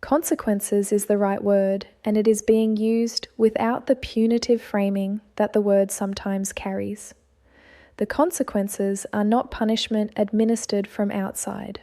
Consequences is the right word, and it is being used without the punitive framing that the word sometimes carries. The consequences are not punishment administered from outside.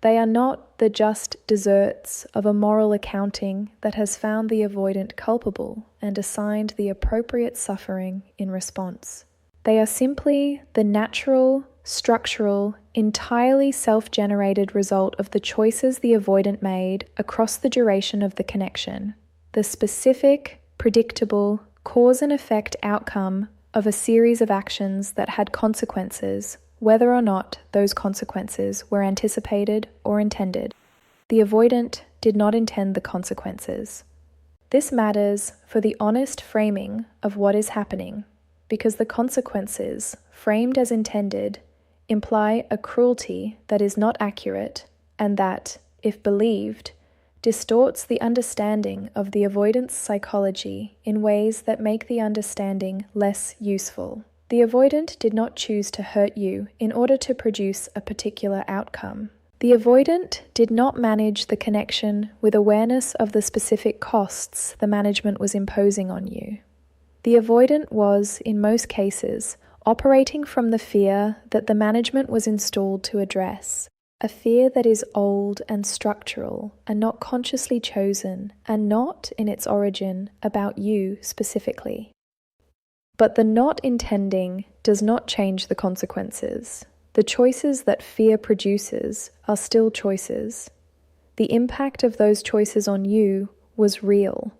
They are not the just deserts of a moral accounting that has found the avoidant culpable and assigned the appropriate suffering in response. They are simply the natural, structural, entirely self-generated result of the choices the avoidant made across the duration of the connection, the specific, predictable, cause and effect outcome of a series of actions that had consequences, whether or not those consequences were anticipated or intended. The avoidant did not intend the consequences. This matters for the honest framing of what is happening, because the consequences, framed as intended, imply a cruelty that is not accurate and that, if believed, distorts the understanding of the avoidance psychology in ways that make the understanding less useful. The avoidant did not choose to hurt you in order to produce a particular outcome. The avoidant did not manage the connection with awareness of the specific costs the management was imposing on you. The avoidant was, in most cases, operating from the fear that the management was installed to address, a fear that is old and structural and not consciously chosen and not, in its origin, about you specifically. But the not intending does not change the consequences. The choices that fear produces are still choices. The impact of those choices on you was real,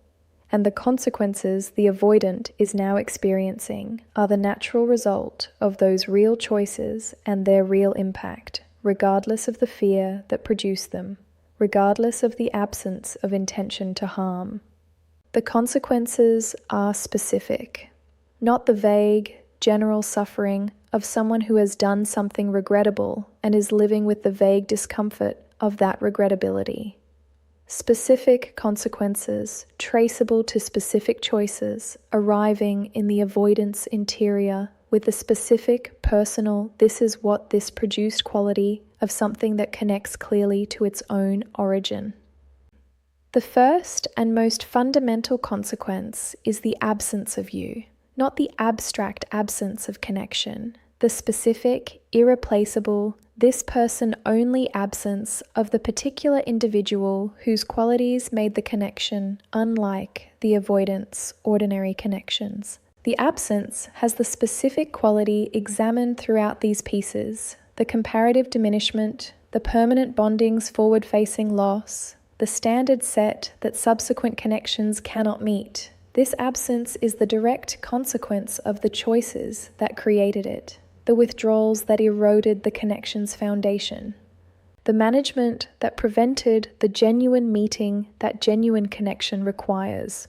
and the consequences the avoidant is now experiencing are the natural result of those real choices and their real impact, regardless of the fear that produced them, regardless of the absence of intention to harm. The consequences are specific, not the vague, general suffering of someone who has done something regrettable and is living with the vague discomfort of that regrettability. Specific consequences, traceable to specific choices, arriving in the avoidance interior with the specific, personal, this is what this produced quality of something that connects clearly to its own origin. The first and most fundamental consequence is the absence of you, not the abstract absence of connection, the specific, irreplaceable, this person only absence of the particular individual whose qualities made the connection unlike the avoidance ordinary connections. The absence has the specific quality examined throughout these pieces, the comparative diminishment, the permanent bonding's forward-facing loss, the standard set that subsequent connections cannot meet. This absence is the direct consequence of the choices that created it, the withdrawals that eroded the connection's foundation, the management that prevented the genuine meeting that genuine connection requires,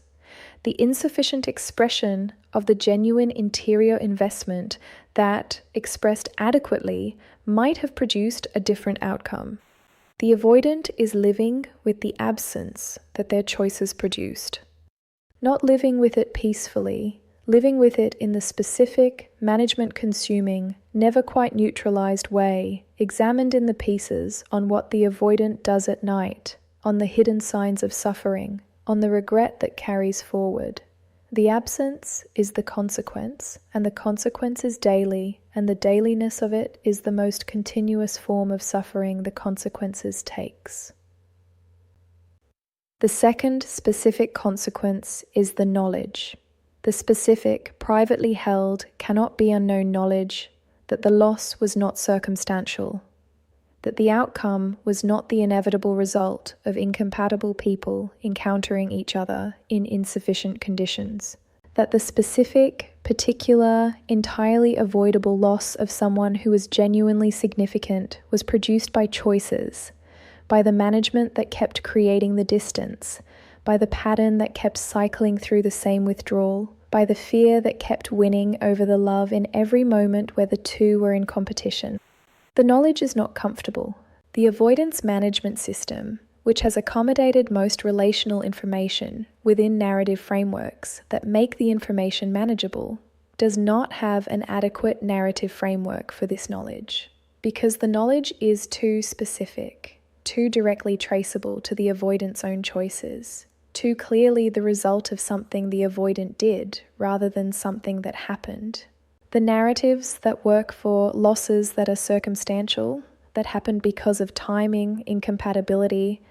the insufficient expression of the genuine interior investment that, expressed adequately, might have produced a different outcome. The avoidant is living with the absence that their choices produced. Not living with it peacefully, living with it in the specific, management-consuming, never quite neutralized way, examined in the pieces on what the avoidant does at night, on the hidden signs of suffering, on the regret that carries forward. The absence is the consequence, and the consequence is daily, and the dailiness of it is the most continuous form of suffering the consequences takes. The second specific consequence is the knowledge. The specific, privately held, cannot be unknown knowledge that the loss was not circumstantial, that the outcome was not the inevitable result of incompatible people encountering each other in insufficient conditions, that the specific, particular, entirely avoidable loss of someone who was genuinely significant was produced by choices, by the management that kept creating the distance, by the pattern that kept cycling through the same withdrawal, by the fear that kept winning over the love in every moment where the two were in competition. The knowledge is not comfortable. The avoidance management system, which has accommodated most relational information within narrative frameworks that make the information manageable, does not have an adequate narrative framework for this knowledge, because the knowledge is too specific. too directly traceable to the avoidant's own choices, too clearly the result of something the avoidant did rather than something that happened. The narratives that work for losses that are circumstantial, that happened because of timing, incompatibility,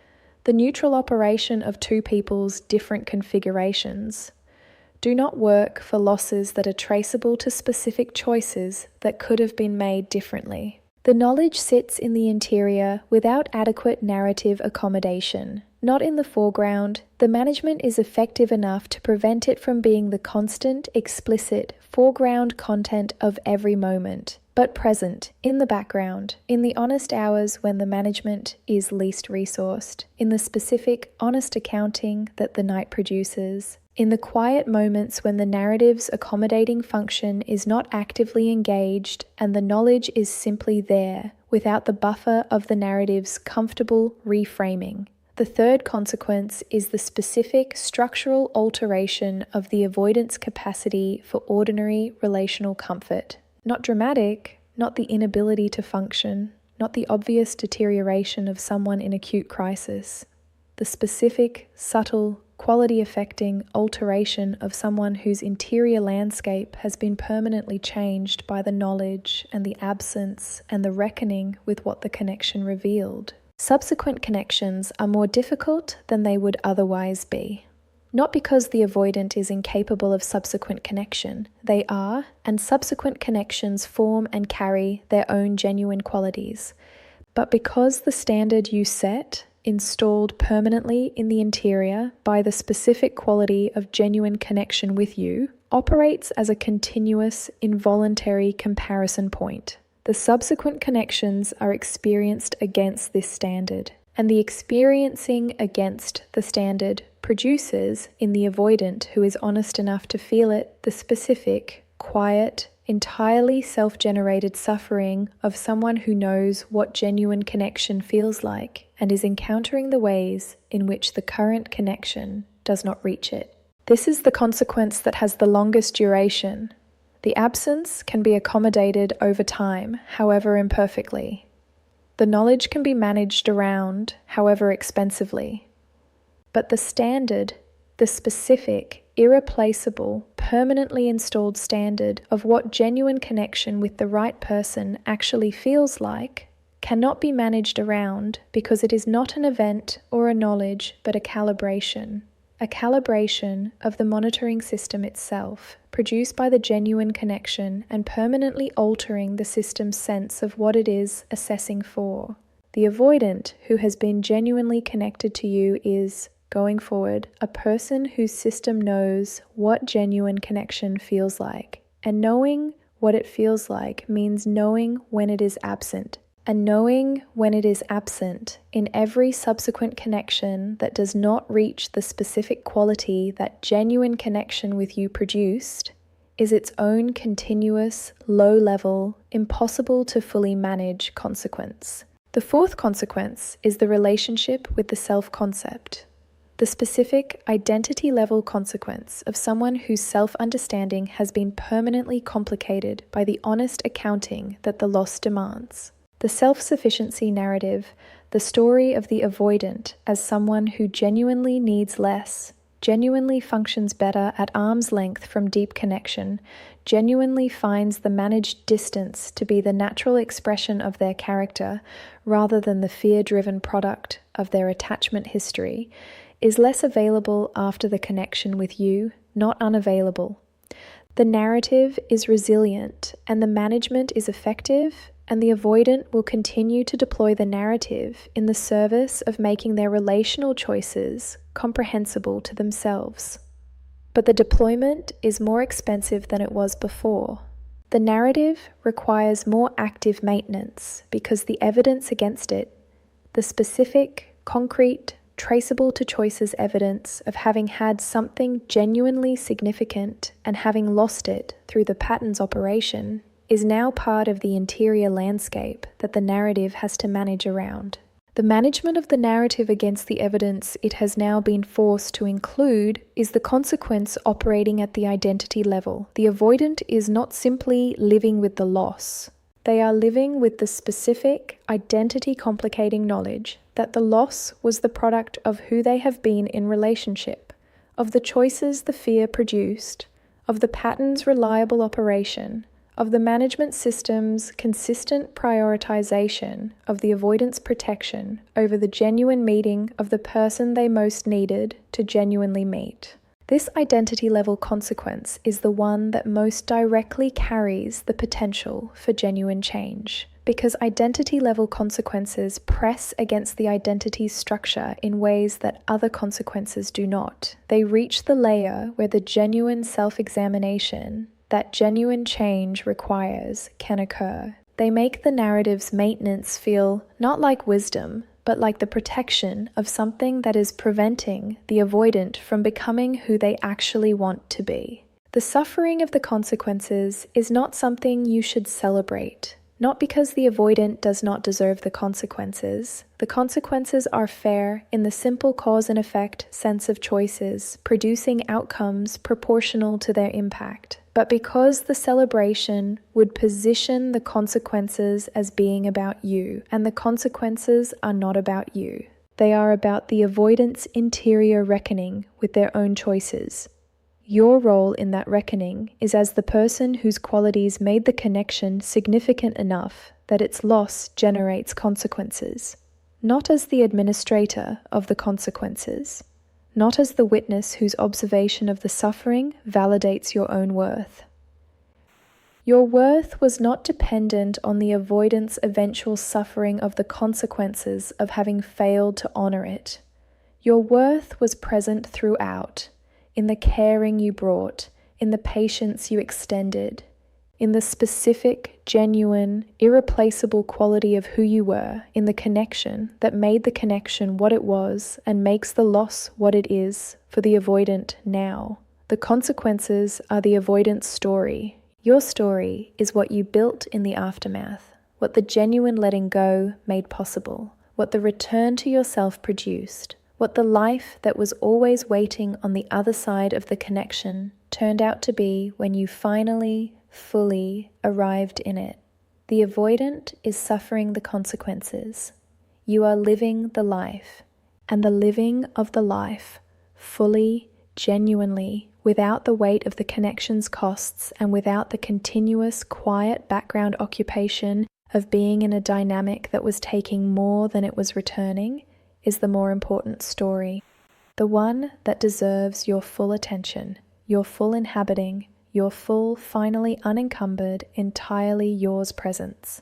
the neutral operation of two people's different configurations, do not work for losses that are traceable to specific choices that could have been made differently. The knowledge sits in the interior without adequate narrative accommodation. Not in the foreground, the management is effective enough to prevent it from being the constant, explicit, foreground content of every moment, but present, in the background, in the honest hours when the management is least resourced, in the specific, honest accounting that the night produces, in the quiet moments when the narrative's accommodating function is not actively engaged and the knowledge is simply there, without the buffer of the narrative's comfortable reframing. The third consequence is the specific structural alteration of the avoidance capacity for ordinary relational comfort. Not dramatic, not the inability to function, not the obvious deterioration of someone in acute crisis. The specific, subtle, quality-affecting alteration of someone whose interior landscape has been permanently changed by the knowledge and the absence and the reckoning with what the connection revealed. Subsequent connections are more difficult than they would otherwise be. Not because the avoidant is incapable of subsequent connection. They are, and subsequent connections form and carry their own genuine qualities. But because the standard you set, installed permanently in the interior by the specific quality of genuine connection with you, operates as a continuous, involuntary comparison point. The subsequent connections are experienced against this standard, and the experiencing against the standard produces, in the avoidant who is honest enough to feel it, the specific, quiet, entirely self-generated suffering of someone who knows what genuine connection feels like and is encountering the ways in which the current connection does not reach it. This is the consequence that has the longest duration. The absence can be accommodated over time, however imperfectly. The knowledge can be managed around, however expensively. But the standard, the specific, irreplaceable, permanently installed standard of what genuine connection with the right person actually feels like, cannot be managed around because it is not an event or a knowledge but a calibration of the monitoring system itself, produced by the genuine connection and permanently altering the system's sense of what it is assessing for. The avoidant who has been genuinely connected to you is, going forward, a person whose system knows what genuine connection feels like. And knowing what it feels like means knowing when it is absent. And knowing when it is absent in every subsequent connection that does not reach the specific quality that genuine connection with you produced is its own continuous, low-level, impossible to fully manage consequence. The fourth consequence is the relationship with the self-concept. The specific identity-level consequence of someone whose self-understanding has been permanently complicated by the honest accounting that the loss demands. The self-sufficiency narrative, the story of the avoidant as someone who genuinely needs less, genuinely functions better at arm's length from deep connection, genuinely finds the managed distance to be the natural expression of their character rather than the fear-driven product of their attachment history, is less available after the connection with you, not unavailable. The narrative is resilient and the management is effective, and the avoidant will continue to deploy the narrative in the service of making their relational choices comprehensible to themselves. But the deployment is more expensive than it was before. The narrative requires more active maintenance because the evidence against it, the specific, concrete, traceable to choices evidence of having had something genuinely significant and having lost it through the patterns operation, is now part of the interior landscape that the narrative has to manage around. The management of the narrative against the evidence it has now been forced to include is the consequence operating at the identity level. The avoidant is not simply living with the loss. They are living with the specific, identity-complicating knowledge that the loss was the product of who they have been in relationship, of the choices the fear produced, of the pattern's reliable operation, of the management system's consistent prioritization of the avoidance protection over the genuine meeting of the person they most needed to genuinely meet. This identity-level consequence is the one that most directly carries the potential for genuine change, because identity-level consequences press against the identity's structure in ways that other consequences do not. They reach the layer where the genuine self-examination that genuine change requires can occur. They make the narrative's maintenance feel not like wisdom, but like the protection of something that is preventing the avoidant from becoming who they actually want to be. The suffering of the consequences is not something you should celebrate, not because the avoidant does not deserve the consequences. The consequences are fair in the simple cause and effect sense of choices, producing outcomes proportional to their impact, but because the celebration would position the consequences as being about you, and the consequences are not about you. They are about the avoidant's interior reckoning with their own choices. Your role in that reckoning is as the person whose qualities made the connection significant enough that its loss generates consequences, not as the administrator of the consequences, not as the witness whose observation of the suffering validates your own worth. Your worth was not dependent on the avoidant's eventual suffering of the consequences of having failed to honor it. Your worth was present throughout, in the caring you brought, in the patience you extended, in the specific, genuine, irreplaceable quality of who you were, in the connection that made the connection what it was and makes the loss what it is for the avoidant now. The consequences are the avoidant's story. Your story is what you built in the aftermath, what the genuine letting go made possible, what the return to yourself produced, what the life that was always waiting on the other side of the connection turned out to be when you finally, fully arrived in it. The avoidant is suffering the consequences. You are living the life, and the living of the life, fully, genuinely, without the weight of the connection's costs and without the continuous, quiet background occupation of being in a dynamic that was taking more than it was returning, is the more important story, the one that deserves your full attention, your full inhabiting, your full, finally unencumbered, entirely yours presence.